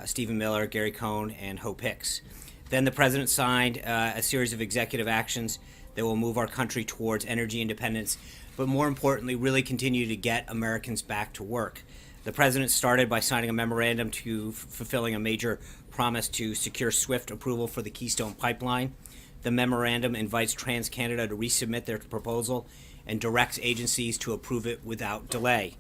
Stephen Miller, Gary Cohn, and Hope Hicks. Then the president signed a series of executive actions that will move our country towards energy independence, but more importantly, really continue to get Americans back to work. The president started by signing a memorandum to fulfilling a major promise to secure swift approval for the Keystone Pipeline. The memorandum invites TransCanada to resubmit their proposal and directs agencies to approve it without delay.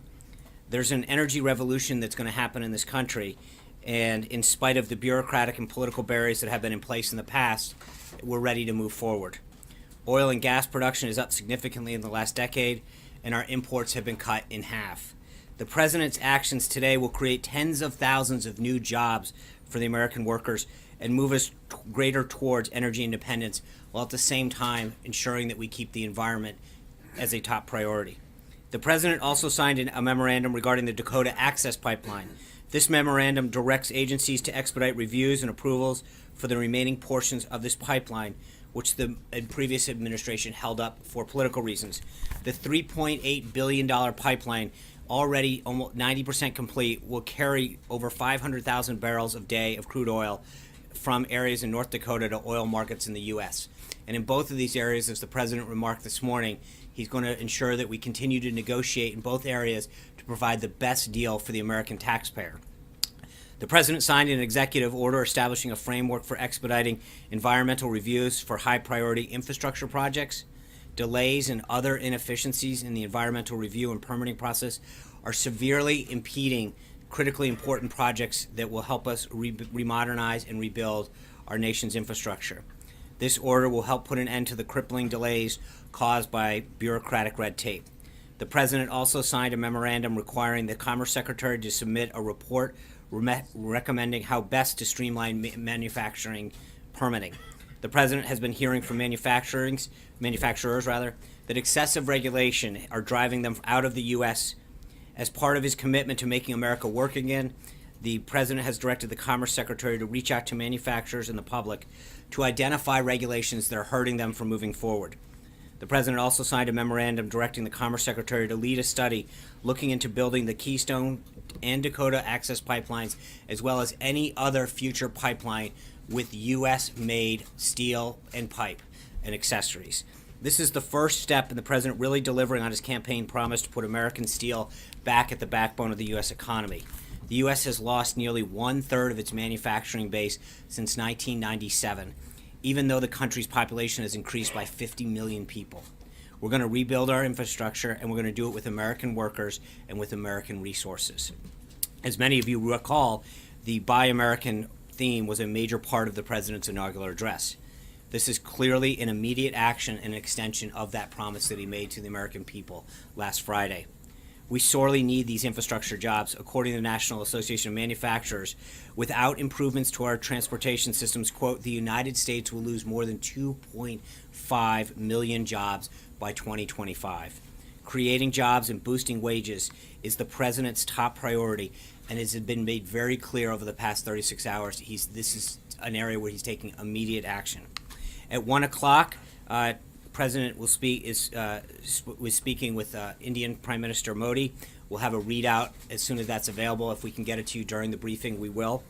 There's an energy revolution that's going to happen in this country, and in spite of the bureaucratic and political barriers that have been in place in the past, we're ready to move forward. Oil and gas production is up significantly in the last decade, and our imports have been cut in half. The president's actions today will create tens of thousands of new jobs for the American workers and move us greater towards energy independence, while at the same time ensuring that we keep the environment as a top priority. The president also signed a memorandum regarding the Dakota Access Pipeline. This memorandum directs agencies to expedite reviews and approvals for the remaining portions of this pipeline, which the previous administration held up for political reasons. The $3.8 billion pipeline, already almost 90% complete, will carry over 500,000 barrels a day of crude oil from areas in North Dakota to oil markets in the U.S. And in both of these areas, as the president remarked this morning, he's going to ensure that we continue to negotiate in both areas to provide the best deal for the American taxpayer. The president signed an executive order establishing a framework for expediting environmental reviews for high-priority infrastructure projects. Delays and other inefficiencies in the environmental review and permitting process are severely impeding critically important projects that will help us remodernize and rebuild our nation's infrastructure. This order will help put an end to the crippling delays caused by bureaucratic red tape. The president also signed a memorandum requiring the Commerce Secretary to submit a report recommending how best to streamline manufacturing permitting. The president has been hearing from manufacturers that excessive regulation are driving them out of the U.S. As part of his commitment to making America work again, the president has directed the Commerce Secretary to reach out to manufacturers and the public to identify regulations that are hurting them from moving forward. The president also signed a memorandum directing the Commerce Secretary to lead a study looking into building the Keystone and Dakota Access pipelines, as well as any other future pipeline with U.S.-made steel and pipe and accessories. This is the first step in the president really delivering on his campaign promise to put American steel back at the backbone of the U.S. economy. The U.S. has lost nearly one-third of its manufacturing base since 1997, even though the country's population has increased by 50 million people. We're going to rebuild our infrastructure, and we're going to do it with American workers and with American resources. As many of you recall, the Buy American theme was a major part of the president's inaugural address. This is clearly an immediate action and an extension of that promise that he made to the American people last Friday. We sorely need these infrastructure jobs. According to the National Association of Manufacturers, without improvements to our transportation systems, quote, the United States will lose more than 2.5 million jobs by 2025. Creating jobs and boosting wages is the president's top priority, and has been made very clear over the past 36 hours. This is an area where he's taking immediate action. At 1 o'clock, President was speaking with Indian Prime Minister Modi. We'll have a readout as soon as that's available. If we can get it to you during the briefing, we will.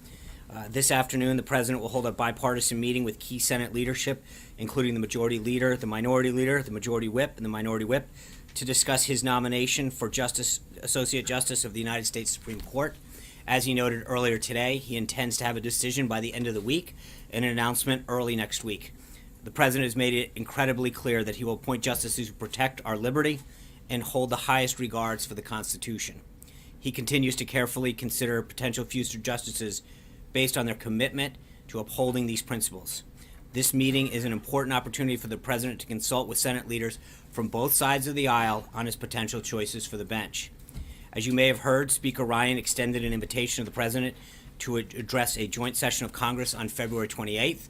This afternoon, the president will hold a bipartisan meeting with key Senate leadership, including the majority leader, the minority leader, the majority whip, and the minority whip, to discuss his nomination for Associate Justice of the United States Supreme Court. As he noted earlier today, he intends to have a decision by the end of the week and an announcement early next week. The president has made it incredibly clear that he will appoint justices who protect our liberty and hold the highest regards for the Constitution. He continues to carefully consider potential future justices based on their commitment to upholding these principles. This meeting is an important opportunity for the president to consult with Senate leaders from both sides of the aisle on his potential choices for the bench. As you may have heard, Speaker Ryan extended an invitation to the president to address a joint session of Congress on February 28th.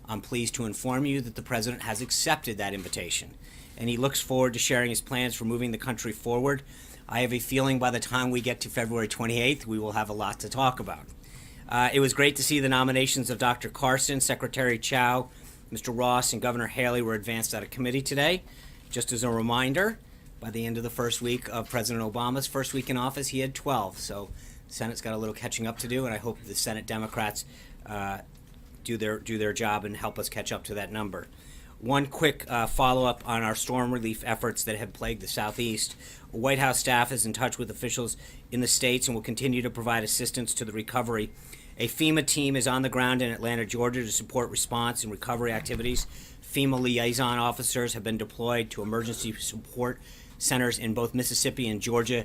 I'm pleased to inform you that the president has accepted that invitation, and he looks forward to sharing his plans for moving the country forward. I have a feeling by the time we get to February 28th, we will have a lot to talk about. It was great to see the nominations of Dr. Carson, Secretary Chao, Mr. Ross, and Governor Haley were advanced out of committee today. Just as a reminder, by the end of the first week of President Obama's first week in office, he had 12. So Senate's got a little catching up to do, and I hope the Senate Democrats do their job and help us catch up to that number. One quick follow-up on our storm relief efforts that have plagued the Southeast. White House staff is in touch with officials in the states and will continue to provide assistance to the recovery. A FEMA team is on the ground in Atlanta, Georgia to support response and recovery activities. FEMA liaison officers have been deployed to emergency support centers in both Mississippi and Georgia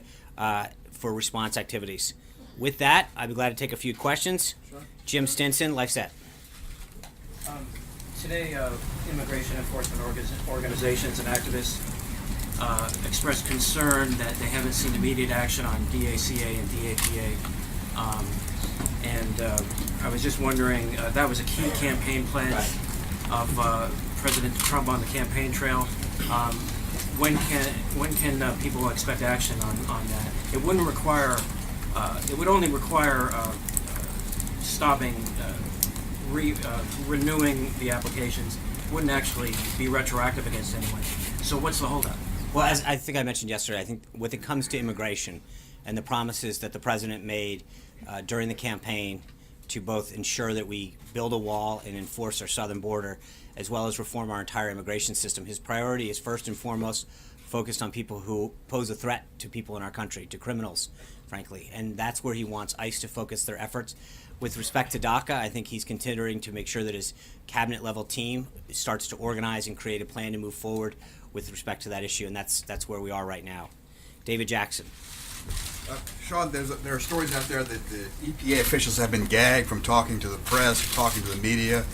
for response activities. With that, I'd be glad to take a few questions. Sure. Jim Stinson, LifeSet. Today, immigration enforcement organizations and activists expressed concern that they haven't seen immediate action on DACA and DAPA. I was just wondering, that was a key campaign pledge of President Trump on the campaign trail. When can people expect action on that? It wouldn't require. It would only require stopping. Renewing the applications. Wouldn't actually be retroactive against anyone. So what's the holdup? Well, as I think I mentioned yesterday, I think when it comes to immigration and the promises that the president made during the campaign to both ensure that we build a wall and enforce our southern border, as well as reform our entire immigration system, his priority is first and foremost focused on people who pose a threat to people in our country, to criminals, frankly. And that's where he wants ICE to focus their efforts. With respect to DACA, I think he's continuing to make sure that his cabinet-level team starts to organize and create a plan to move forward with respect to that issue, and that's where we are right now. David Jackson. Sean, there are stories out there that the EPA officials have been gagged from talking to the press, talking to the media.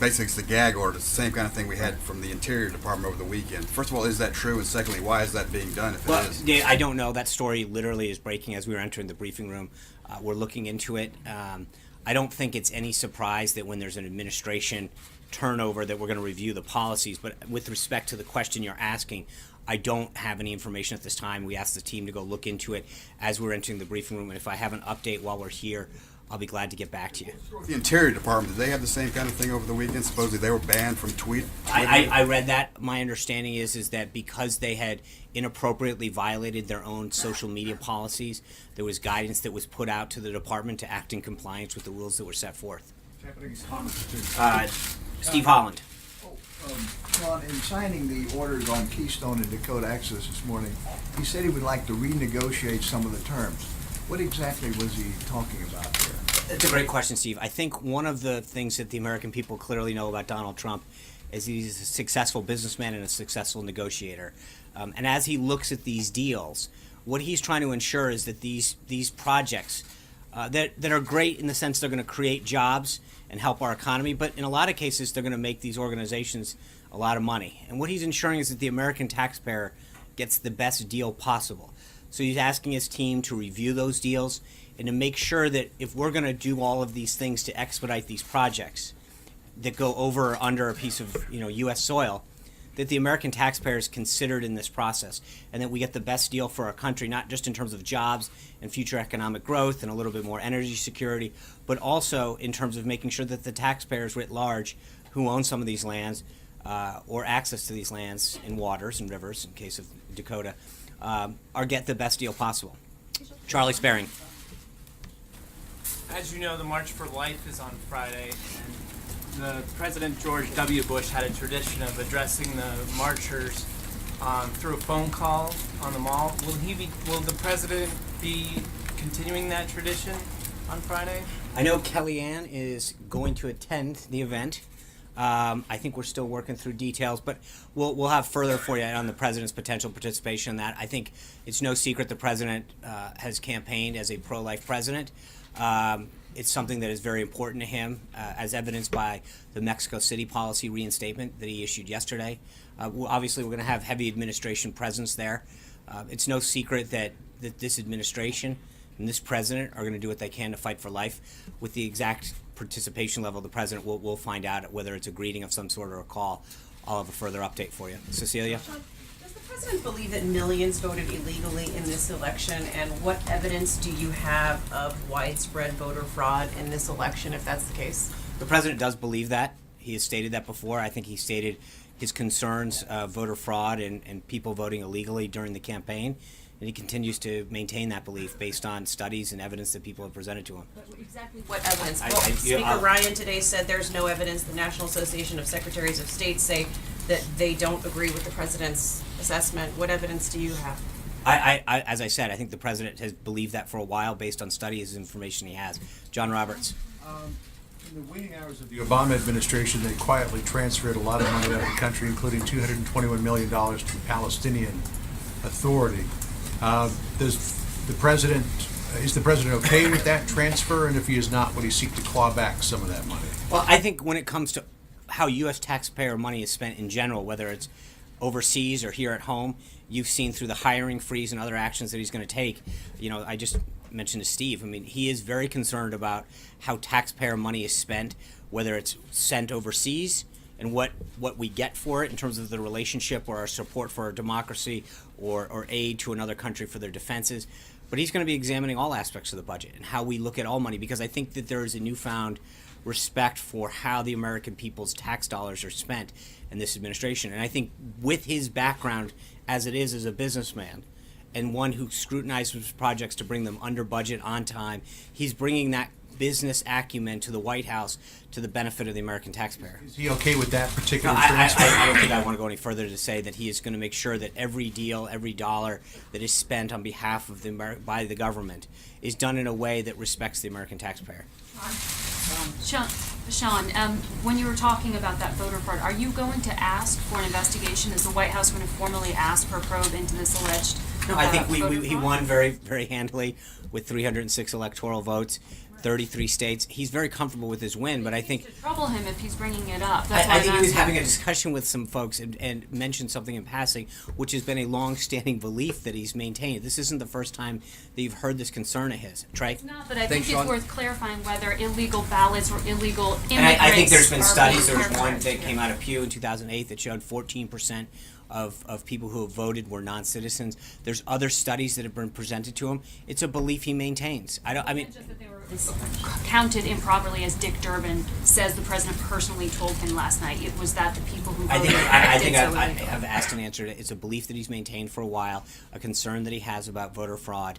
Basically, it's the gag order. It's the same kind of thing we had from the Interior Department over the weekend. First of all, is that true? And secondly, why is that being done if it is? Yeah, I don't know. That story literally is breaking as we were entering the briefing room. We're looking into it. I don't think it's any surprise that when there's an administration turnover that we're going to review the policies. But with respect to the question you're asking, I don't have any information at this time. We asked the team to go look into it as we're entering the briefing room. And if I have an update while we're here, I'll be glad to get back to you. The Interior Department, did they have the same kind of thing over the weekend? Supposedly they were banned from tweet. I read that. My understanding is that because they had inappropriately violated their own social media policies, there was guidance that was put out to the department to act in compliance with the rules that were set forth. Steve Holland. Ron, in signing the orders on Keystone and Dakota Access this morning, he said he would like to renegotiate some of the terms. What exactly was he talking about there? That's a great question, Steve. I think one of the things that the American people clearly know about Donald Trump is he's a successful businessman and a successful negotiator. And as he looks at these deals, what he's trying to ensure is that these projects that are great in the sense they're going to create jobs and help our economy, but in a lot of cases they're going to make these organizations a lot of money. And what he's ensuring is that the American taxpayer gets the best deal possible. So he's asking his team to review those deals and to make sure that if we're going to do all of these things to expedite these projects that go over or under a piece of U.S. soil, that the American taxpayer is considered in this process and that we get the best deal for our country, not just in terms of jobs and future economic growth and a little bit more energy security, but also in terms of making sure that the taxpayers writ large who own some of these lands or access to these lands and waters and rivers, in case of Dakota, or get the best deal possible. Charlie Sparing. As you know, the March for Life is on Friday, and the President George W. Bush had a tradition of addressing the marchers through a phone call on the mall. Will the president be continuing that tradition on Friday? I know Kellyanne is going to attend the event. I think we're still working through details, but we'll have further for you on the president's potential participation in that. I think it's no secret the president has campaigned as a pro-life president. It's something that is very important to him, as evidenced by the Mexico City policy reinstatement that he issued yesterday. Obviously, we're going to have heavy administration presence there. It's no secret that this administration and this president are going to do what they can to fight for life. With the exact participation level of the president, we'll find out whether it's a greeting of some sort or a call. I'll have a further update for you. Cecilia? Sean, does the president believe that millions voted illegally in this election, and what evidence do you have of widespread voter fraud in this election, if that's the case? The president does believe that. He has stated that before. I think he stated his concerns of voter fraud and people voting illegally during the campaign. and he continues to maintain that belief based on studies and evidence that people have presented to him. Exactly what evidence? I- Well, I- Speaker I'll- Ryan today said there's no evidence. The National Association of Secretaries of State say that they don't agree with the president's assessment. What evidence do you have? As I said, I think the president has believed that for a while based on studies and information he has. John Roberts. In the waning hours of the Obama administration, they quietly transferred a lot of money out of the country, including $221 million to the Palestinian Authority. Is the president okay with that transfer? And if he is not, would he seek to claw back some of that money? Well, I think when it comes to how U.S. taxpayer money is spent in general, whether it's overseas or here at home, you've seen through the hiring freeze and other actions that he's going to take. You know, I just mentioned to Steve, I mean, he is very concerned about how taxpayer money is spent, whether it's sent overseas and what we get for it in terms of the relationship or our support for our democracy or aid to another country for their defenses. But he's going to be examining all aspects of the budget and how we look at all money, because I think that there is a newfound respect for how the American people's tax dollars are spent in this administration. And I think with his background as it is as a businessman and one who scrutinizes projects to bring them under budget on time, he's bringing that business acumen to the White House to the benefit of the American taxpayer. Is he okay with that particular No, I transfer? don't think I want to go any further to say that he is going to make sure that every deal, every dollar that is spent on behalf of by the government is done in a way that respects the American taxpayer. Sean, when you were talking about that voter fraud, are you going to ask for an investigation? Is the White House going to formally ask for a probe into this alleged No, I think voter he fraud? won very, very handily with 306 electoral votes, 33 states. He's very comfortable with his win, but I think To trouble him if he's bringing it up. That's why I think I'm he was asking. having a discussion with some folks and mentioned something in passing, which has been a long-standing belief that he's maintained. This isn't the first time that you've heard this concern of his. Trey? It's not, but I Thanks, think it's Sean. worth clarifying whether illegal ballots or illegal immigrants And I think there's been are studies. being There was one characterized that here. came out of Pew in 2008 that showed 14% of people who have voted were non-citizens. There's other studies that have been presented to him. It's a belief he maintains. I mean, Just that they were counted improperly, as Dick Durbin says the president personally told him last night. It was that the people who I voted think did so I've illegally. asked and answered it. It's a belief that he's maintained for a while, a concern that he has about voter fraud,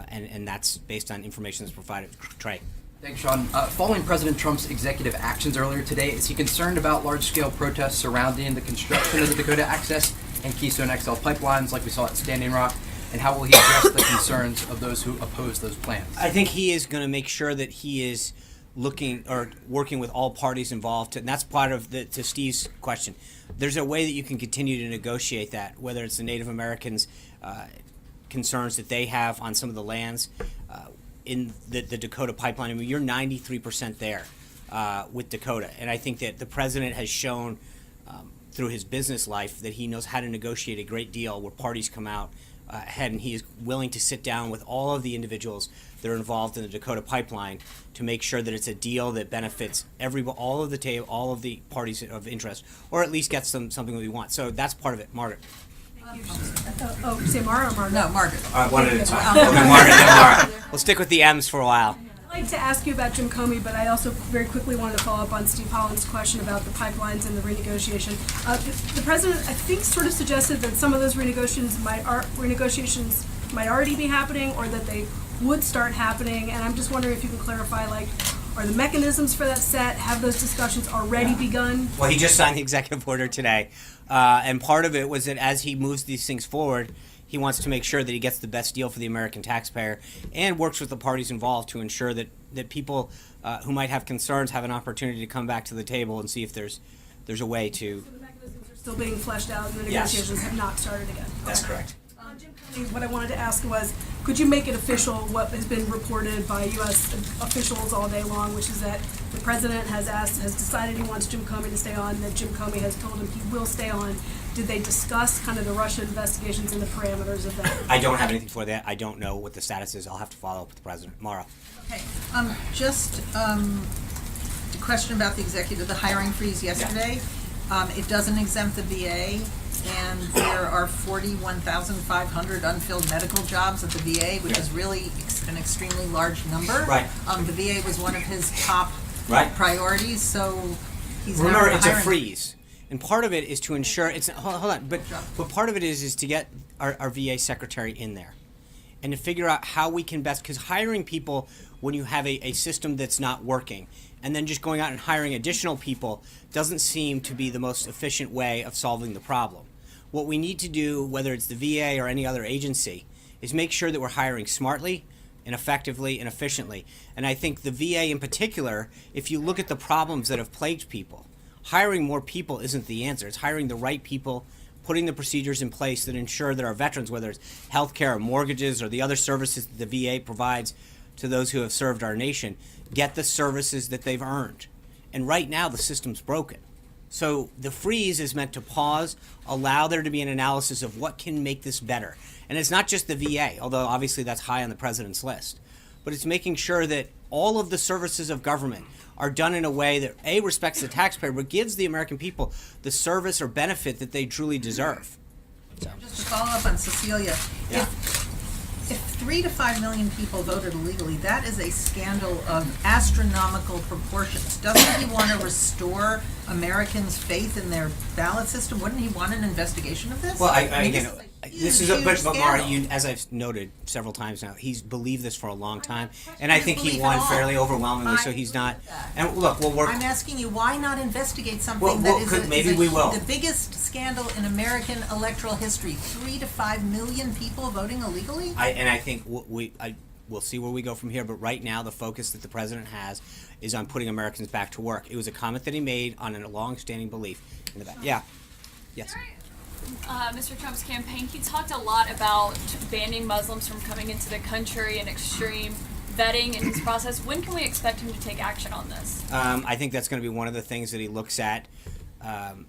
and that's based on information that's provided. Trey. Thanks, Sean. Following President Trump's executive actions earlier today, is he concerned about large-scale protests surrounding the construction of the Dakota Access and Keystone XL pipelines like we saw at Standing Rock? And how will he address the concerns of those who oppose those plans? I think he is going to make sure that he is looking or working with all parties involved, and that's part of to Steve's question. There's a way that you can continue to negotiate that, whether it's the Native Americans' concerns that they have on some of the lands in the Dakota pipeline. I mean, you're 93% there with Dakota, and I think that the president has shown through his business life that he knows how to negotiate a great deal where parties come out ahead, and he is willing to sit down with all of the individuals that are involved in the Dakota pipeline to make sure that it's a deal that benefits all of the parties of interest, or at least gets them something that we want. So that's part of it. Margaret. Say Mara or Margaret? No, Margaret. All right, one at a time. Okay, Margaret, then Mara. We'll stick with the M's for a while. I'd like to ask you about Jim Comey, but I also very quickly wanted to follow up on Steve Holland's question about the pipelines and the renegotiation. The president, I think, sort of suggested that some of those renegotiations might already be happening, or that they would start happening. And I'm just wondering if you can clarify, like, are the mechanisms for that set? Have those discussions already begun? Well, he just signed the executive order today, and part of it was that as he moves these things forward, he wants to make sure that he gets the best deal for the American taxpayer and works with the parties involved to ensure that people who might have concerns have an opportunity to come back to the table and see if there's a way to. So the mechanisms are still being fleshed out, and the Yes. negotiations have not started again. That's Okay. correct. Jim Comey, what I wanted to ask was, could you make it official what has been reported by U.S. officials all day long, which is that the president has decided he wants Jim Comey to stay on, that Jim Comey has told him he will stay on. Did they discuss kind of the Russia investigations and the parameters of that? I don't have anything for that. I don't know what the status is. I'll have to follow up with the president. Mara. Okay, just the question about the hiring freeze yesterday. It doesn't exempt the VA, and there are 41,500 unfilled medical jobs at the VA, which is really an extremely large number. Right. The VA was one of his top Right. priorities, so he's now Remember, hiring. it's a freeze. And part of it is to ensure it's hold on, but part of it is to get our VA secretary in there, and to figure out how we can best, because hiring people when you have a system that's not working, and then just going out and hiring additional people doesn't seem to be the most efficient way of solving the problem. What we need to do, whether it's the VA or any other agency, is make sure that we're hiring smartly and effectively and efficiently. And I think the VA in particular, if you look at the problems that have plagued people, hiring more people isn't the answer. It's hiring the right people, putting the procedures in place that ensure that our veterans, whether it's healthcare or mortgages or the other services that the VA provides to those who have served our nation, get the services that they've earned. And right now the system's broken. So the freeze is meant to pause, allow there to be an analysis of what can make this better. And it's not just the VA, although obviously that's high on the president's list, but it's making sure that all of the services of government are done in a way that A, respects the taxpayer, but gives the American people the service or benefit that they truly deserve. So. Just to follow up on Cecilia, Yeah. if 3 to 5 million people voted illegally, that is a scandal of astronomical proportions. Doesn't he want to restore Americans' faith in their ballot system? Wouldn't he want an investigation of this? Well, I mean, again, this is huge but Mara, scandal. as I've noted several times now, he's believed this for a long time, and I His think he belief won at all. fairly overwhelmingly. So he's not. And look, we'll work. I'm asking you, why not investigate something Well, that is, maybe we will. the biggest scandal in American electoral history? 3 to 5 million people voting illegally? I think we'll see where we go from here. But right now, the focus that the president has is on putting Americans back to work. It was a comment that he made on a long-standing belief in the back. Yeah. Yes. Mr. Trump's campaign, he talked a lot about banning Muslims from coming into the country and extreme vetting in his process. When can we expect him to take action on this? I think that's going to be one of the things that he looks at.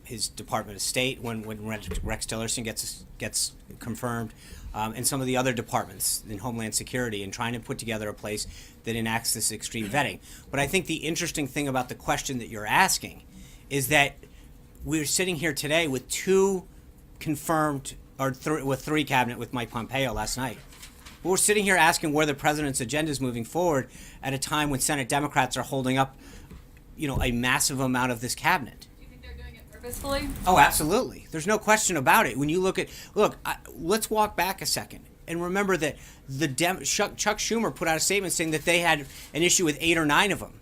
His Department of State when Rex Tillerson gets confirmed, and some of the other departments in Homeland Security, and trying to put together a place that enacts this extreme vetting. But I think the interesting thing about the question that you're asking is that we're sitting here today with two confirmed, or with three cabinet with Mike Pompeo last night. But we're sitting here asking where the president's agenda is moving forward at a time when Senate Democrats are holding up, a massive amount of this cabinet. Do you think they're doing it purposefully? Oh, absolutely. There's no question about it. When you look, let's walk back a second and remember that Chuck Schumer put out a statement saying that they had an issue with 8 or 9 of them.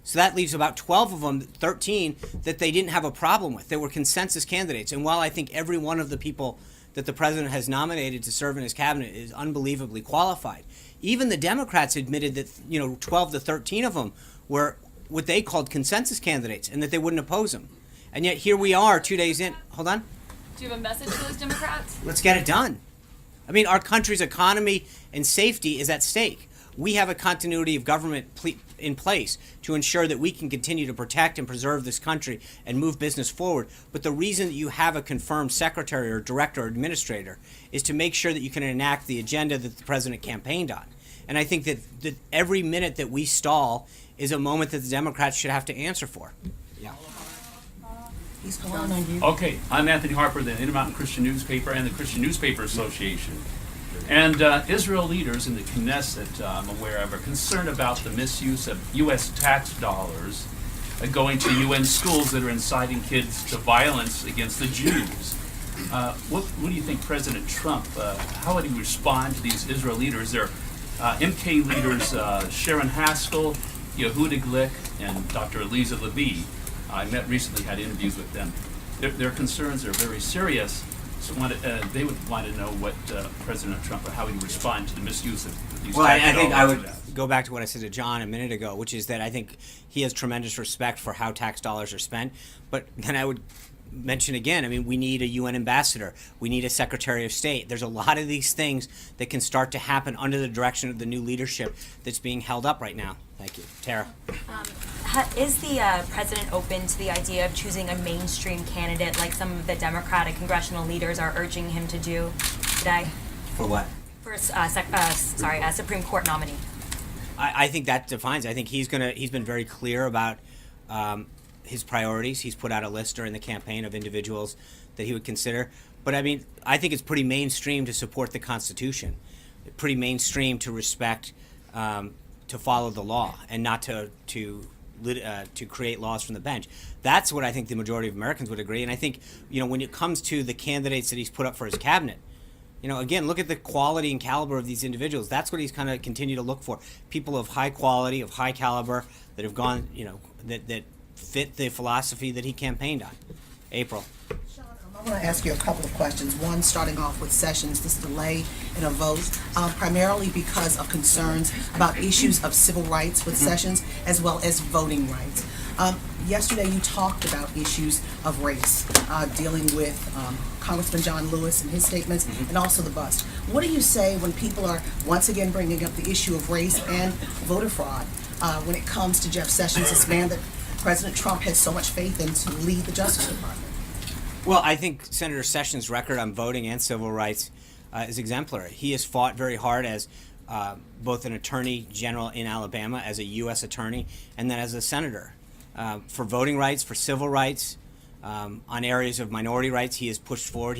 So that leaves about 12 of them, 13, that they didn't have a problem with. They were consensus candidates. And while I think every one of the people that the president has nominated to serve in his cabinet is unbelievably qualified, even the Democrats admitted that 12 to 13 of them were what they called consensus candidates and that they wouldn't oppose them. And yet here we are 2 days in. Hold on. Do you have a message to those Democrats? Let's get it done. I mean, our country's economy and safety is at stake. We have a continuity of government in place to ensure that we can continue to protect and preserve this country and move business forward. But the reason that you have a confirmed secretary or director or administrator is to make sure that you can enact the agenda that the president campaigned on. And I think that every minute that we stall is a moment that the Democrats should have to answer for. Yeah. Okay, I'm Anthony Harper, the Intermountain Christian Newspaper and the Christian Newspaper Association. And Israel leaders in the Knesset, I'm aware of, are concerned about the misuse of U.S. tax dollars going to UN schools that are inciting kids to violence against the Jews. What do you think President Trump, how would he respond to these Israel leaders? They're MK leaders Sharon Haskell, Yehuda Glick, and Dr. Eliza Levy. I recently had interviews with them. Their concerns are very serious. So they would want to know what President Trump, or how he would respond to the misuse of these. Well, tax I think I dollars. would go back to what I said to John a minute ago, which is that I think he has tremendous respect for how tax dollars are spent. But then I would mention again, I mean, we need a UN ambassador. We need a Secretary of State. There's a lot of these things that can start to happen under the direction of the new leadership that's being held up right now. Thank you. Tara. Is the president open to the idea of choosing a mainstream candidate like some of the Democratic congressional leaders are urging him to do today? For what? For a Supreme Court nominee. I think that defines. I think he's been very clear about his priorities. He's put out a list during the campaign of individuals that he would consider. But I mean, I think it's pretty mainstream to support the Constitution. Pretty mainstream to respect, to follow the law, and not to to create laws from the bench. That's what I think the majority of Americans would agree. And I think, when it comes to the candidates that he's put up for his cabinet, again, look at the quality and caliber of these individuals. That's what he's kind of continue to look for. People of high quality, of high caliber, that have gone, that fit the philosophy that he campaigned on. April. I want to ask you a couple of questions. One, starting off with Sessions, this delay in a vote, primarily because of concerns about issues of civil rights with Sessions, as well as voting rights. Yesterday, you talked about issues of race, dealing with Congressman John Lewis and his statements, and also the bust. What do you say when people are once again bringing up the issue of race and voter fraud when it comes to Jeff Sessions, this man that President Trump has so much faith in to lead the Justice Department? Well, I think Senator Sessions' record on voting and civil rights is exemplary. He has fought very hard as both an attorney general in Alabama, as a U.S. attorney, and then as a senator. For voting rights, for civil rights, on areas of minority rights, he has pushed forward.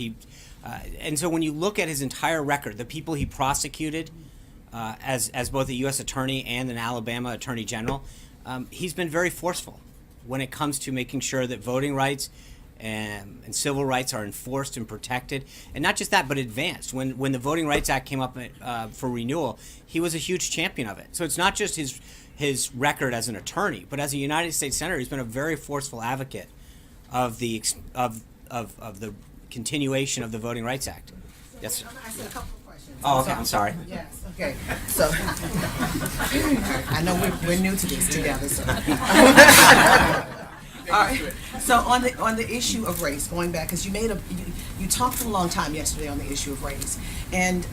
And so when you look at his entire record, the people he prosecuted as both a U.S. attorney and an Alabama attorney general, he's been very forceful when it comes to making sure that voting rights and civil rights are enforced and protected, and not just that, but advanced. When the Voting Rights Act came up for renewal, he was a huge champion of it. So it's not just his record as an attorney, but as a United States senator, he's been a very forceful advocate of the continuation of the Voting Rights Act. Yes. I said a couple of questions. Oh, okay. I'm sorry. Yes. Okay. So I know we're new to this together. So. All right. So on the issue of race, going back, because you talked for a long time yesterday on the issue of race, and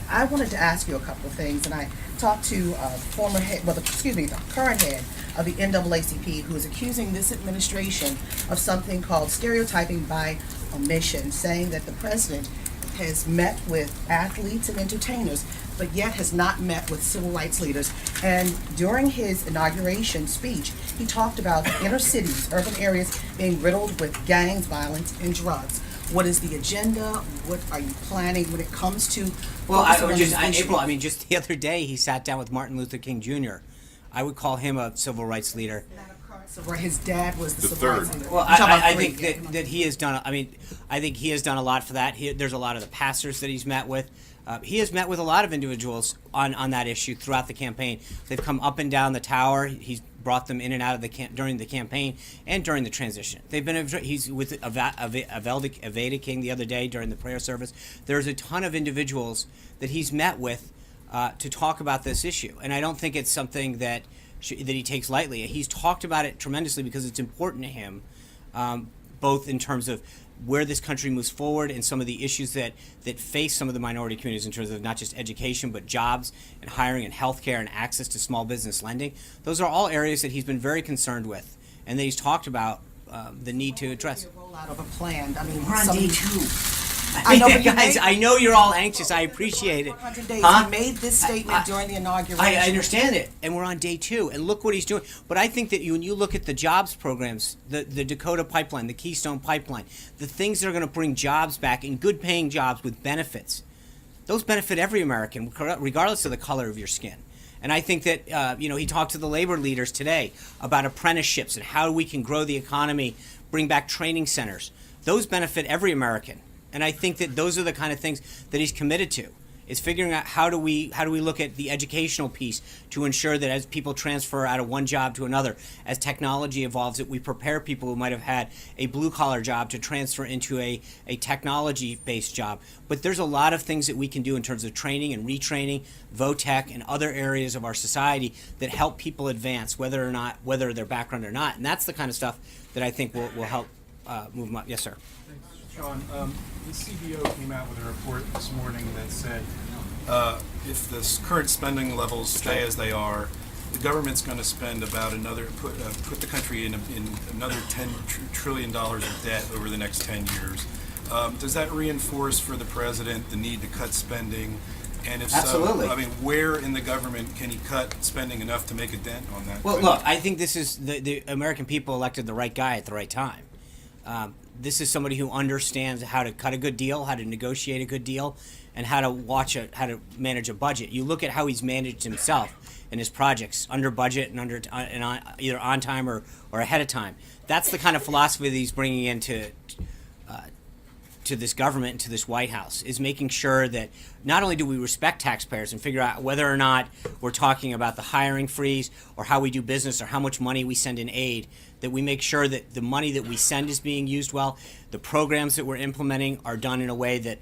I wanted to ask you a couple of things, and I talked to the current head of the NAACP, who is accusing this administration of something called stereotyping by omission, saying that the president has met with athletes and entertainers, but yet has not met with civil rights leaders. And during his inauguration speech, he talked about inner cities, urban areas being riddled with gangs, violence, and drugs. What is the agenda? What are you planning when it comes to? Well, April, just the other day, he sat down with Martin Luther King Jr. I would call him a civil rights leader. His dad was the civil rights leader. Well, I think that he has done. I think he has done a lot for that. There's a lot of the pastors that he's met with. He has met with a lot of individuals on that issue throughout the campaign. They've come up and down the tower. He's brought them in and out of during the campaign and during the transition. He's with Aveda King the other day during the prayer service. There's a ton of individuals that he's met with to talk about this issue, and I don't think it's something that he takes lightly. He's talked about it tremendously because it's important to him, both in terms of where this country moves forward and some of the issues that face some of the minority communities in terms of not just education, but jobs and hiring and healthcare and access to small business lending. Those are all areas that he's been very concerned with and that he's talked about the need to address. Rollout of a plan. We're on day 2. I know you're all anxious. I appreciate it. He made this statement during the inauguration. I understand it, and we're on day 2, and look what he's doing. But I think that when you look at the jobs programs, the Dakota Pipeline, the Keystone Pipeline, the things that are going to bring jobs back and good-paying jobs with benefits, those benefit every American, regardless of the color of your skin. And I think that he talked to the labor leaders today about apprenticeships and how we can grow the economy, bring back training centers. Those benefit every American. And I think that those are the kind of things that he's committed to, is figuring out how do we look at the educational piece to ensure that as people transfer out of one job to another, as technology evolves, that we prepare people who might have had a blue-collar job to transfer into a technology-based job. But there's a lot of things that we can do in terms of training and retraining, VOTEC, and other areas of our society that help people advance, whether their background or not. And that's the kind of stuff that I think will help move them up. Yes, sir. Sean, the CBO came out with a report this morning that said if the current spending levels stay as they are, the government's going to spend about put the country in another $10 trillion of debt over the next 10 years. Does that reinforce for the president the need to cut spending? And if Absolutely. So, where in the government can he cut spending enough to make a dent on that? Well, look, I think this is the American people elected the right guy at the right time. This is somebody who understands how to cut a good deal, how to negotiate a good deal, and how to manage a budget. You look at how he's managed himself. and his projects under budget and either on time or ahead of time. That's the kind of philosophy that he's bringing into to this government and to this White House, is making sure that not only do we respect taxpayers and figure out whether or not we're talking about the hiring freeze or how we do business or how much money we send in aid, that we make sure that the money that we send is being used well, the programs that we're implementing are done in a way that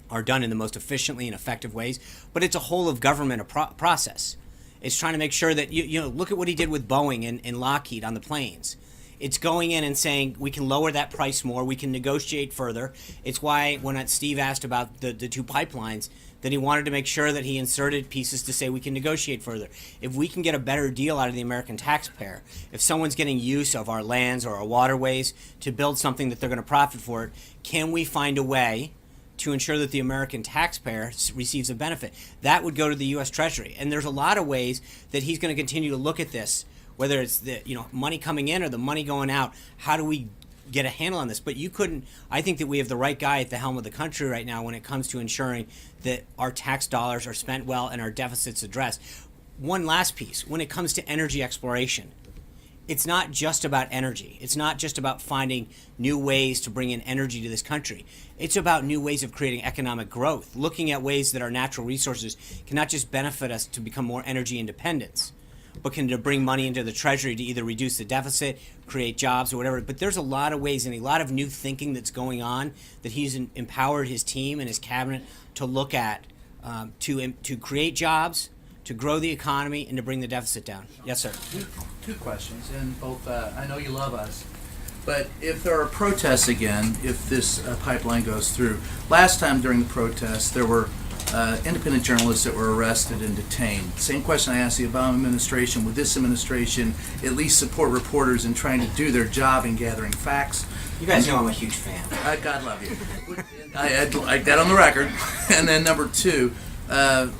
are done in the most efficiently and effective ways. But it's a whole of government process. It's trying to make sure that, you know, look at what he did with Boeing and Lockheed on the planes. It's going in and saying we can lower that price more, we can negotiate further. It's why when Steve asked about the two pipelines, that he wanted to make sure that he inserted pieces to say we can negotiate further. If we can get a better deal out of the American taxpayer, if someone's getting use of our lands or our waterways to build something that they're going to profit for it, can we find a way to ensure that the American taxpayer receives a benefit? That would go to the U.S. Treasury. And there's a lot of ways that he's going to continue to look at this, whether it's the money coming in or the money going out. How do we get a handle on this? But I think that we have the right guy at the helm of the country right now when it comes to ensuring that our tax dollars are spent well and our deficits addressed. One last piece, when it comes to energy exploration, it's not just about energy. It's not just about finding new ways to bring in energy to this country. It's about new ways of creating economic growth, looking at ways that our natural resources can not just benefit us to become more energy independent, but can to bring money into the Treasury to either reduce the deficit, create jobs, or whatever. But there's a lot of ways and a lot of new thinking that's going on that he's empowered his team and his cabinet to look at to create jobs, to grow the economy, and to bring the deficit down. Yes, sir. Two questions, and both, I know you love us, but if there are protests again, if this pipeline goes through, last time during the protests, there were independent journalists that were arrested and detained. Same question I asked the Obama administration. Would this administration at least support reporters in trying to do their job in gathering facts? You guys know I'm a huge fan. God love you. I'd like that on the record. And then number two,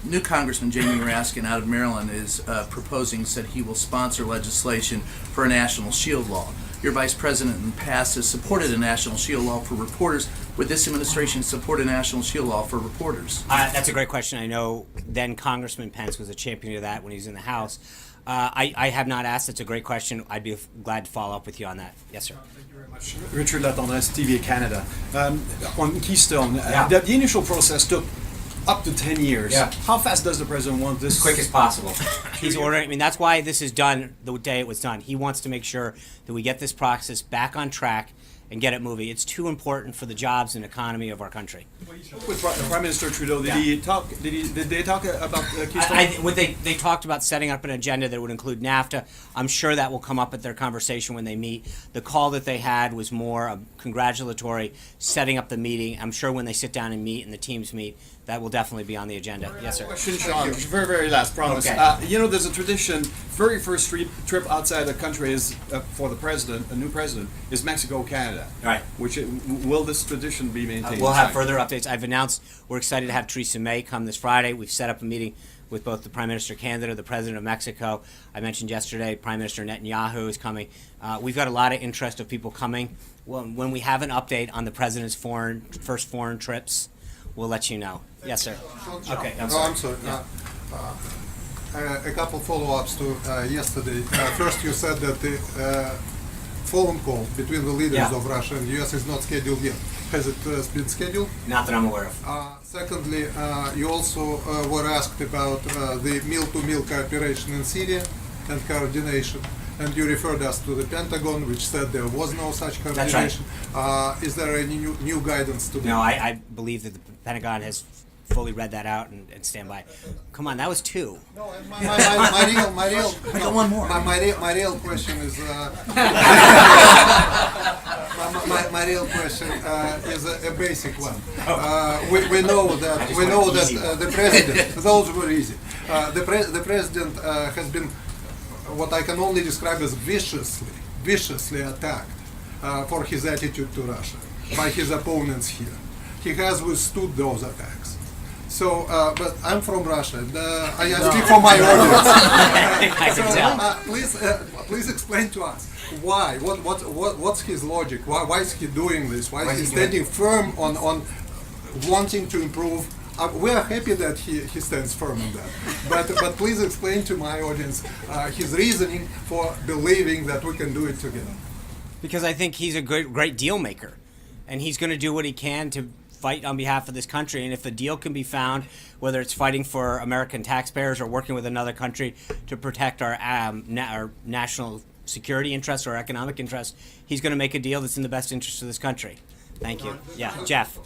new Congressman Jamie Raskin out of Maryland is proposing, said he will sponsor legislation for a national shield law. Your vice president in the past has supported a national shield law for reporters. Would this administration support a national shield law for reporters? That's a great question. I know then Congressman Pence was a champion of that when he was in the House. I have not asked. It's a great question. I'd be glad to follow up with you on that. Yes, sir. Thank you very much. Richard Latendresse, TVA Canada. On Keystone, Yeah. the initial process took up to 10 years. Yeah. How fast does the president want this? As quick as possible. He's ordering. I mean, that's why this is done the day it was done. He wants to make sure that we get this process back on track and get it moving. It's too important for the jobs and economy of our country. With Prime Minister Trudeau, did they talk about Keystone? They talked about setting up an agenda that would include NAFTA. I'm sure that will come up at their conversation when they meet. The call that they had was more congratulatory, setting up the meeting. I'm sure when they sit down and meet and the teams meet, that will definitely be on the agenda. Yes, sir. Question, Sean. Very, very last promise. Okay. There's a tradition. Very first trip outside the country is for the president, a new president, is Mexico, Canada. Right. Will this tradition be maintained? We'll have further updates. I've announced we're excited to have Theresa May come this Friday. We've set up a meeting with both the Prime Minister of Canada, the President of Mexico. I mentioned yesterday Prime Minister Netanyahu is coming. We've got a lot of interest of people coming. Well, when we have an update on the President's first foreign trips, we'll let you know. Yes, sir. Okay, I'm sorry. Yeah. A couple follow-ups to yesterday. First, you said that the phone call between the leaders of Russia and the U.S. is not scheduled yet. Has it been scheduled? Not that I'm aware of. Secondly, you also were asked about the meal-to-meal cooperation in Syria and coordination, and you referred us to the Pentagon, which said there was no such coordination. That's right. Is there any new guidance to that? No, I believe that the Pentagon has fully read that out and stand by. Come on, that was two. No, my real question is my real question is a basic one. We know that the president. Those were easy. The president has been what I can only describe as viciously attacked for his attitude to Russia by his opponents here. He has withstood those attacks. So, but I'm from Russia. And, I speak for my audience. Please explain to us why. What's his logic? Why is he doing this? Why is he standing firm on wanting to improve we are happy that he stands firm on that. But please explain to my audience his reasoning for believing that we can do it together. Because I think he's a great deal maker, and he's going to do what he can to fight on behalf of this country. And if a deal can be found, whether it's fighting for American taxpayers or working with another country to protect our national security interests or economic interests, he's going to make a deal that's in the best interest of this country. Thank you. Yeah, Jeff.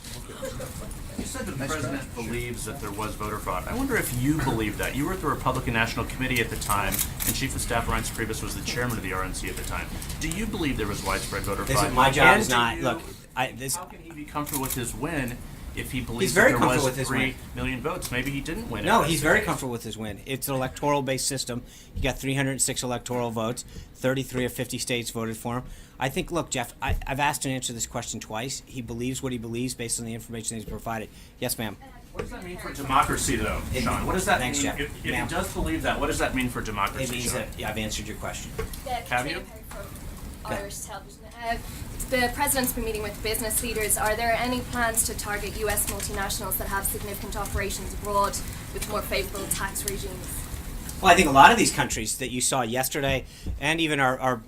You said the president believes that there was voter fraud. I wonder if you believe that. You were at the Republican National Committee at the time, and Chief of Staff Reince Priebus was the chairman of the RNC at the time. Do you believe there was widespread voter fraud? My job And is do not. you- Look, how can he be comfortable with his win if he believes He's very that there comfortable was with his 3 win. million votes? Maybe he didn't win. No, it. he's very comfortable with his win. It's an electoral-based system. He got 306 electoral votes. 33 of 50 states voted for him. I think, look, Jeff, I've asked him to answer this question twice. He believes what he believes based on the information he's provided. Yes, ma'am. What does that mean for democracy, though, Sean? What does that Thanks, mean? Jeff. If he Ma'am. does believe that, what does that mean for democracy? It means Sean? that I've answered your question. Have you? Irish television. The president's been meeting with business leaders. Are there any plans to target U.S. multinationals that have significant operations abroad with more favorable tax regimes? Well, I think a lot of these countries that you saw yesterday, and even our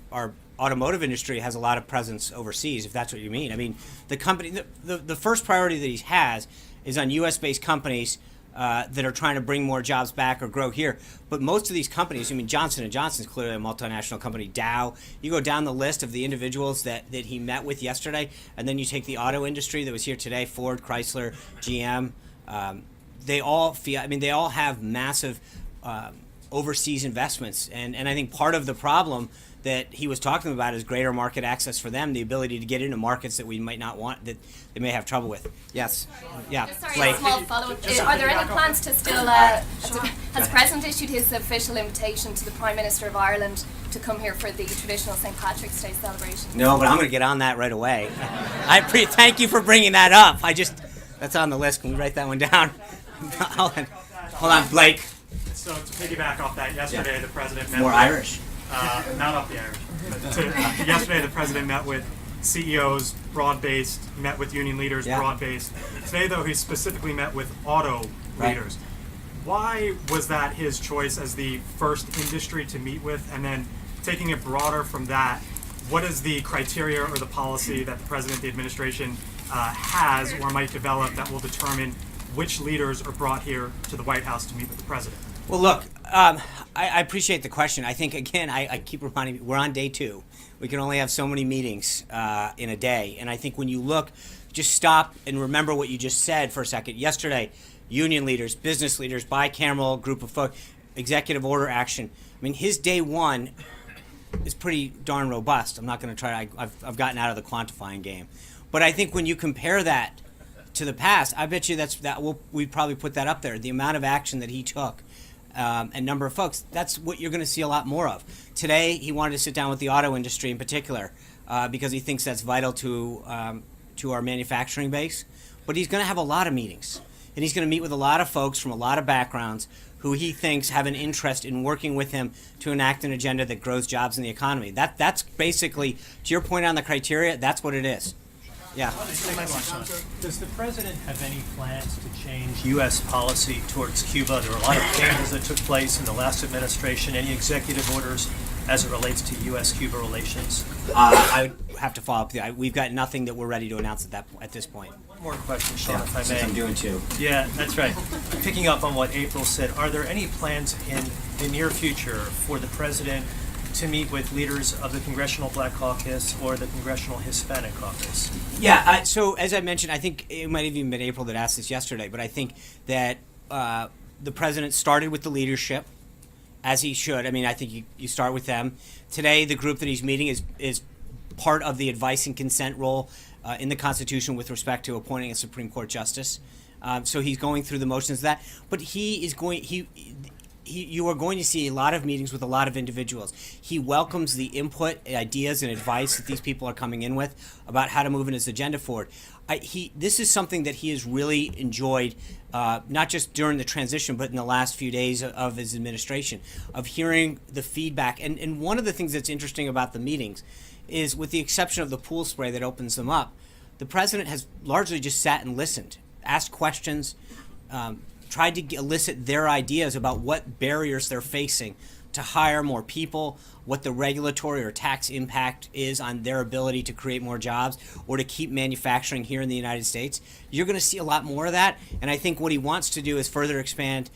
automotive industry has a lot of presence overseas, if that's what you mean. I mean, the first priority that he has is on U.S.-based companies that are trying to bring more jobs back or grow here. But most of these companies, I mean, Johnson & Johnson is clearly a multinational company. Dow, you go down the list of the individuals that he met with yesterday, and then you take the auto industry that was here today, Ford, Chrysler, GM. They all have massive overseas investments. And I think part of the problem that he was talking about is greater market access for them, the ability to get into markets that we might not want, that they may have trouble with. Yes. Yeah. Sorry, Blake. a small follow-up. Are there any plans to still, has the President issued his official invitation to the Prime Minister of Ireland to come here for the traditional St. Patrick's Day celebration? No, but I'm going to get on that right away. Thank you for bringing that up. That's on the list. Can we write that one down? Hold on, Blake. So to piggyback off that, yesterday the president met More with, Irish. Not off the Irish. But yesterday the president met with CEOs, broad-based, met with union leaders, broad-based. Today, though, he specifically met with auto leaders. Why was that his choice as the first industry to meet with? And then taking it broader from that, what is the criteria or the policy that the president, the administration has or might develop that will determine which leaders are brought here to the White House to meet with the president? Well, look, I appreciate the question. I think, again, I keep reminding you, we're on day 2. We can only have so many meetings in a day. And I think when you look, just stop and remember what you just said for a second. Yesterday, union leaders, business leaders, bicameral group of folks, executive order action. I mean, his day 1 is pretty darn robust. I'm not going to try. I've gotten out of the quantifying game. But I think when you compare that to the past, I bet you we'd probably put that up there. The amount of action that he took. And number of folks, that's what you're going to see a lot more of. Today, he wanted to sit down with the auto industry in particular because he thinks that's vital to our manufacturing base. But he's going to have a lot of meetings. And he's going to meet with a lot of folks from a lot of backgrounds who he thinks have an interest in working with him to enact an agenda that grows jobs in the economy. That's basically, to your point on the criteria, that's what it is. Yeah. Does the president have any plans to change U.S. policy towards Cuba? There were a lot of changes that took place in the last administration. Any executive orders as it relates to U.S.-Cuba relations? I would have to follow up. We've got nothing that we're ready to announce at this point. One more question, Sean, if I may. Since I'm doing 2. Yeah, that's right. Picking up on what April said, are there any plans in the near future for the president to meet with leaders of the Congressional Black Caucus or the Congressional Hispanic Caucus? Yeah, so as I mentioned, I think it might have even been April that asked this yesterday, but I think that the president started with the leadership, as he should. I mean, I think you start with them. Today, the group that he's meeting is part of the advice and consent role in the Constitution with respect to appointing a Supreme Court justice. So he's going through the motions of that, but you are going to see a lot of meetings with a lot of individuals. He welcomes the input, ideas, and advice that these people are coming in with about how to move in his agenda forward. This is something that he has really enjoyed, not just during the transition, but in the last few days of his administration, of hearing the feedback. And one of the things that's interesting about the meetings is, with the exception of the pool spray that opens them up, the president has largely just sat and listened, asked questions, tried to elicit their ideas about what barriers they're facing to hire more people, what the regulatory or tax impact is on their ability to create more jobs or to keep manufacturing here in the United States. You're going to see a lot more of that, and I think what he wants to do is further expand,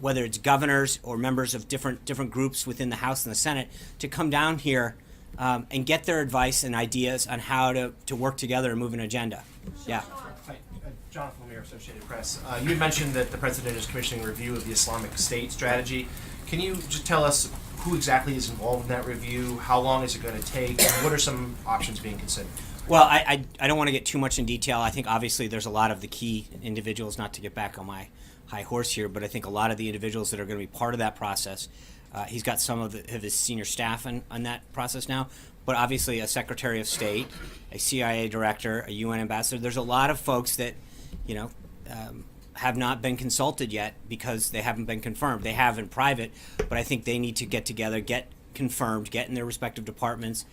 whether it's governors or members of different groups within the House and the Senate, to come down here and get their advice and ideas on how to work together and move an agenda. Yeah. Hi, Jonathan Lemire, Associated Press. You had mentioned that the President is commissioning a review of the Islamic State strategy. Can you just tell us who exactly is involved in that review? How long is it going to take? And what are some options being considered? Well, I don't want to get too much in detail. I think obviously there's a lot of the key individuals, not to get back on my high horse here, but I think a lot of the individuals that are going to be part of that process, he's got some of his senior staff on that process now, but obviously a Secretary of State, a CIA director, a UN ambassador. There's a lot of folks that, have not been consulted yet because they haven't been confirmed. They have in private, but I think they need to get together, get confirmed, get in their respective departments,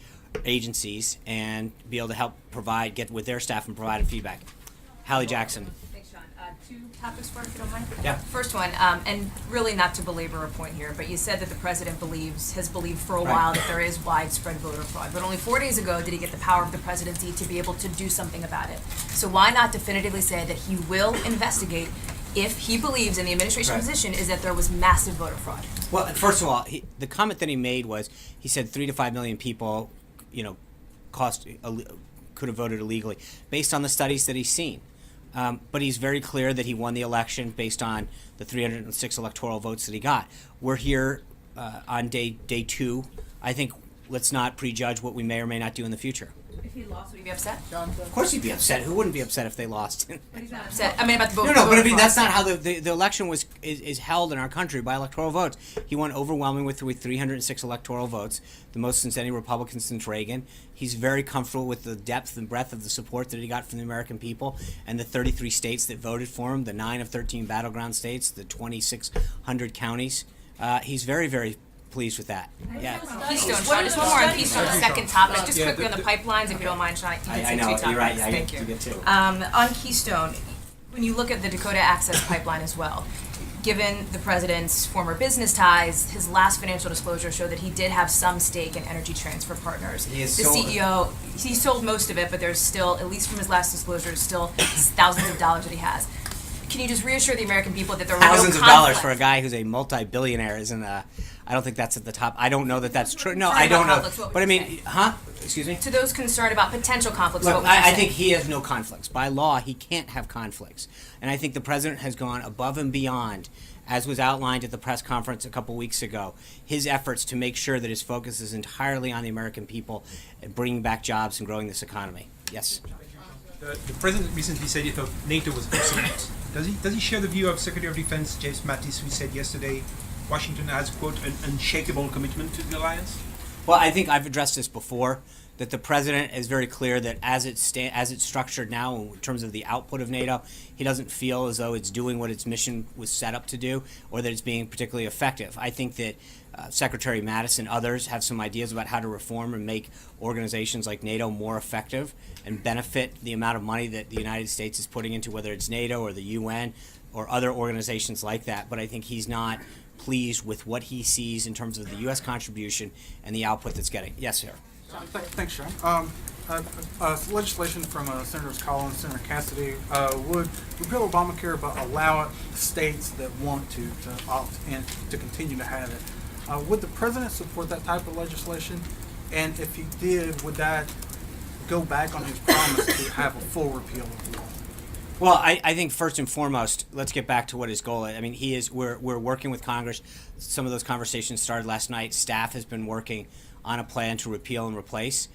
agencies, and be able to help get with their staff and provide feedback. Hallie Jackson. Thanks, Sean. Two topics for, if you don't mind. Yeah. First one, and really not to belabor a point here, but you said that the president has believed for a Right. while that there is widespread voter fraud. But only 4 days ago did he get the power of the presidency to be able to do something about it. So why not definitively say that he will investigate if he believes, in the administration Right. position, is that there was massive voter fraud? Well, first of all, the comment that he made was he said 3 to 5 million people, could have voted illegally based on the studies that he's seen. But he's very clear that he won the election based on the 306 electoral votes that he got. We're here on day 2. I think let's not prejudge what we may or may not do in the future. If he lost, would he be upset? Of course he'd be upset. Who wouldn't be upset if they lost? But he's not upset. I mean, about the vote. No, but I mean that's not how the election is held in our country by electoral votes. He won overwhelming with 306 electoral votes, the most since any Republican since Reagan. He's very comfortable with the depth and breadth of the support that he got from the American people and the 33 states that voted for him, the 9 of 13 battleground states, the 2,600 counties. He's very, very pleased with that. Yeah. Keystone, Sean, just one more on Keystone, the second topic, just quickly on the pipelines, if you don't mind, Sean. I know, you're right. Yeah, Thank you. You get two. On Keystone, when you look at the Dakota Access Pipeline as well, given the president's former business ties, his last financial disclosure showed that he did have some stake in Energy Transfer Partners. He has The sold it. CEO, he sold most of it, but there's still, at least from his last disclosure, still thousands of dollars that he has. Can you just reassure the American people that there were Thousands no of dollars conflicts? for a guy who's a multi-billionaire isn't I don't think that's at the top. I don't know that that's true. No, Sorry I don't about know. conflicts, what But I would you mean, huh? Excuse me? To those concerned about potential conflicts, Look, what would you I say? think he has no conflicts. By law, he can't have conflicts. And I think the president has gone above and beyond, as was outlined at the press conference a couple weeks ago, his efforts to make sure that his focus is entirely on the American people and bringing back jobs and growing this economy. Yes. The president recently said he thought NATO was obsolete. Does he share the view of Secretary of Defense James Mattis, who said yesterday Washington has, quote, an unshakable commitment to the alliance? Well, I think I've addressed this before, that the president is very clear that as it's structured now in terms of the output of NATO, he doesn't feel as though it's doing what its mission was set up to do or that it's being particularly effective. I think that Secretary Mattis and others have some ideas about how to reform and make organizations like NATO more effective and benefit the amount of money that the United States is putting into, whether it's NATO or the UN or other organizations like that. But I think he's not pleased with what he sees in terms of the U.S. contribution and the output that's getting. Yes, sir. Thanks, Sean. Legislation from Senators Collins, Senator Cassidy would repeal Obamacare but allow it states that want to opt in to continue to have it. Would the president support that type of legislation? And if he did, would that go back on his promise to have a full repeal of the law? Well, I think first and foremost, let's get back to what his goal is. I mean, we're working with Congress. Some of those conversations started last night. Staff has been working on a plan to repeal and replace.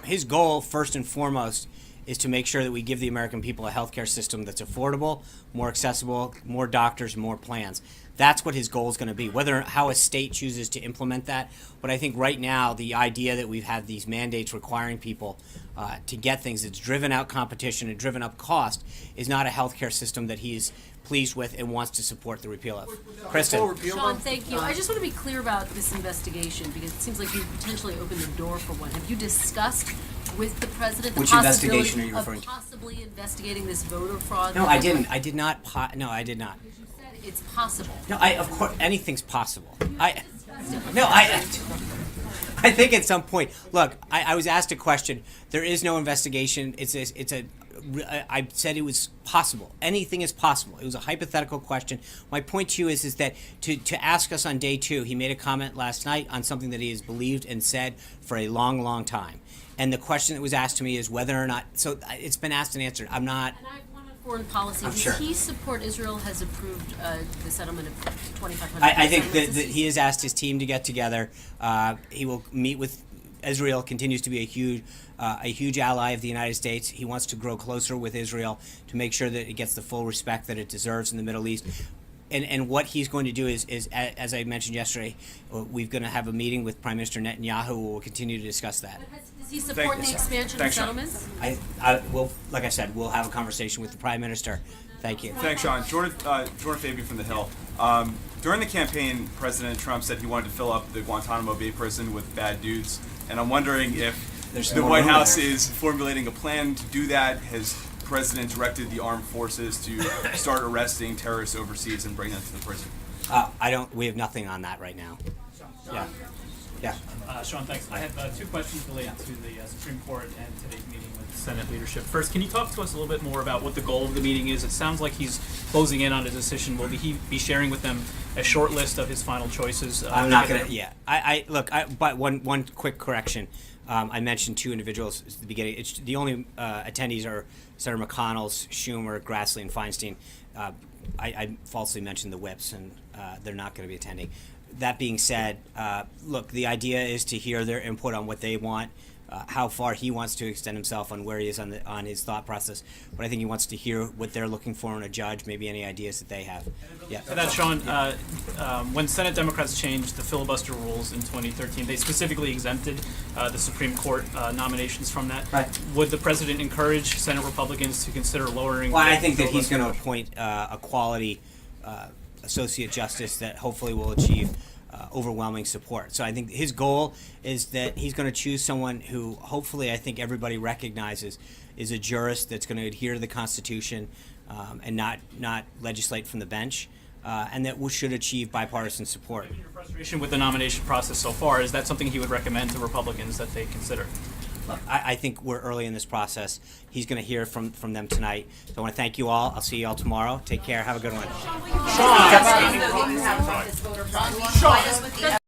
His goal, first and foremost, is to make sure that we give the American people a healthcare system that's affordable, more accessible, more doctors, more plans. That's what his goal is going to be, how a state chooses to implement that. But I think right now, the idea that we've had these mandates requiring people to get things that's driven out competition and driven up cost is not a healthcare system that he's pleased with and wants to support the repeal of. Kristen. Sean, thank you. I just want to be clear about this investigation because it seems like you potentially opened the door for one. Have you discussed with the president the Which possibility investigation are you referring of to? possibly investigating this voter fraud? No, I didn't. I did not. No, I did not. You said it's possible. No, of course, anything's possible. I think at some point, look, I was asked a question. There is no investigation. I said it was possible. Anything is possible. It was a hypothetical question. My point to you is that to ask us on day 2, he made a comment last night on something that he has believed and said for a long, long time. And the question that was asked to me is whether or not, so it's been asked and answered. I'm not. And I have one on foreign policy. I'm Does sure. he support Israel has approved the settlement of 2,500? I think that he has asked his team to get together. He will meet with Israel. Continues to be a huge ally of the United States. He wants to grow closer with Israel to make sure that it gets the full respect that it deserves in the Middle East. And what he's going to do is, as I mentioned yesterday, we're going to have a meeting with Prime Minister Netanyahu. We'll continue to discuss that. Does he support the expansion of settlements? I will, like I said, we'll have a conversation with the Prime Minister. Thank you. Thanks, Sean. Jordan Fabian from The Hill. During the campaign, President Trump said he wanted to fill up the Guantanamo Bay prison with bad dudes, and I'm wondering if the White House is formulating a plan to do that. Has the President directed the armed forces to start arresting terrorists overseas and bring them to the prison? We have nothing on that right now. Yeah. Sean, thanks. I have 2 questions related to the Supreme Court and today's meeting with Senate leadership. First, can you talk to us a little bit more about what the goal of the meeting is? It sounds like he's closing in on a decision. Will he be sharing with them a short list of his final choices? I'm not going to. Yeah. But one quick correction. I mentioned 2 individuals at the beginning. The only attendees are Senator McConnell's, Schumer, Grassley, and Feinstein. I falsely mentioned the whips, and they're not going to be attending. That being said, look, the idea is to hear their input on what they want, how far he wants to extend himself on where he is on his thought process. But I think he wants to hear what they're looking for in a judge, maybe any ideas that they have. Yeah. For that, Sean, when Senate Democrats changed the filibuster rules in 2013, they specifically exempted the Supreme Court nominations from that. Right. Would the president encourage Senate Republicans to consider lowering? Well, I think that he's going to appoint a quality associate justice that hopefully will achieve overwhelming support. So I think his goal is that he's going to choose someone who hopefully I think everybody recognizes is a jurist that's going to adhere to the Constitution and not legislate from the bench, and that should achieve bipartisan support. Given your frustration with the nomination process so far, is that something he would recommend to Republicans that they consider? Look, I think we're early in this process. He's going to hear from them tonight. So I want to thank you all. I'll see you all tomorrow. Take care. Have a good one. Sean.